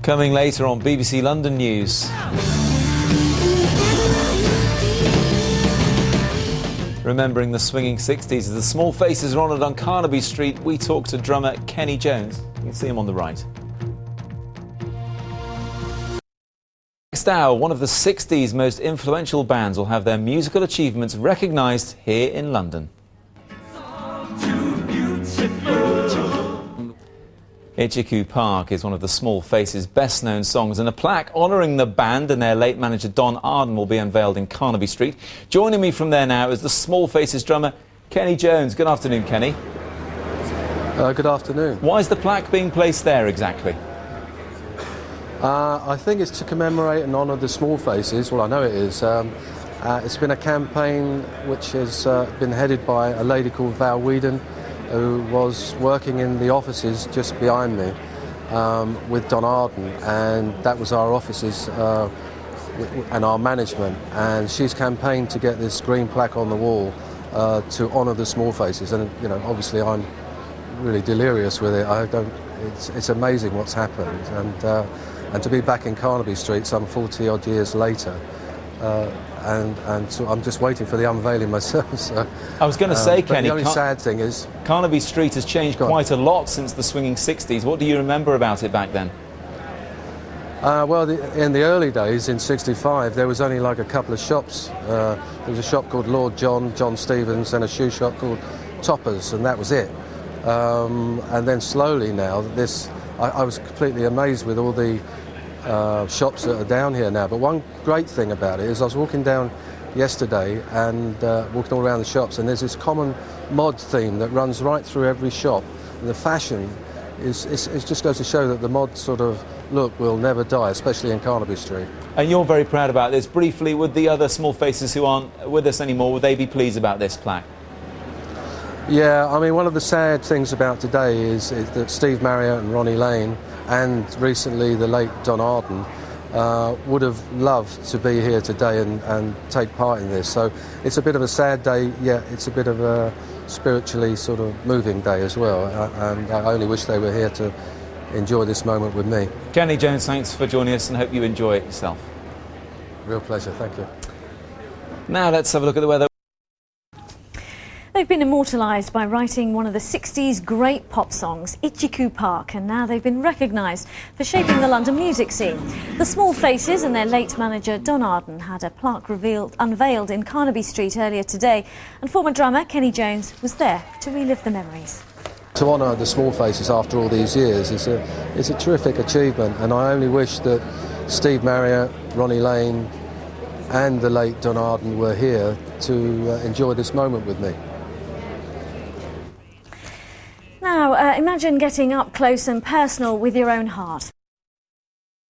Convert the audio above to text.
Coming later on BBC London News. Remembering the swinging 60s as the small faces are honoured on Carnaby Street, we talk to drummer Kenny Jones. You can see him on the right. Next hour, one of the 60s most influential bands will have their musical achievements recognised here in London. Itchycoo Park is one of the Small Faces' best-known songs, and a plaque honouring the band and their late manager Don Arden will be unveiled in Carnaby Street. Joining me from there now is the Small Faces drummer Kenny Jones. Good afternoon, Kenny. Good afternoon. Why is the plaque being placed there exactly? I think it's to commemorate and honour the Small Faces. Well, I know it is. It's been a campaign which has been headed by a lady called Val Whedon, who was working in the offices just behind me with Don Arden, and that was our offices and our management. And she's campaigned to get this green plaque on the wall to honour the Small Faces. And you know, obviously, I'm really delirious with it. It's amazing what's happened, and to be back in Carnaby Street some 40 odd years later. And so I'm just waiting for the unveiling myself. So, I was going to say, Kenny, the only sad thing is Carnaby Street has changed quite a lot since the swinging 60s. What do you remember about it back then? Well, in the early days, in '65, there was only like a couple of shops. There was a shop called Lord John Stevens, and a shoe shop called Toppers, and that was it. And then slowly now, I was completely amazed with all the shops that are down here now. But one great thing about it is I was walking down yesterday and walking all around the shops, and there's this common mod theme that runs right through every shop. And the fashion it just goes to show that the mod sort of look will never die, especially in Carnaby Street. And you're very proud about this. Briefly, would the other Small Faces who aren't with us anymore, would they be pleased about this plaque? Yeah, I mean, one of the sad things about today is that Steve Marriott and Ronnie Lane, and recently the late Don Arden, would have loved to be here today and take part in this. So it's a bit of a sad day, yet it's a bit of a spiritually sort of moving day as well. And I only wish they were here to enjoy this moment with me. Kenny Jones, thanks for joining us and hope you enjoy it yourself. Real pleasure, thank you. Now let's have a look at the weather. They've been immortalised by writing one of the 60s great pop songs, Itchycoo Park, and now they've been recognised for shaping the London music scene. The Small Faces and their late manager Don Arden had a plaque unveiled in Carnaby Street earlier today, and former drummer Kenny Jones was there to relive the memories. To honour the Small Faces after all these years is a terrific achievement, and I only wish that Steve Marriott, Ronnie Lane and the late Don Arden were here to enjoy this moment with me. Now, imagine getting up close and personal with your own heart.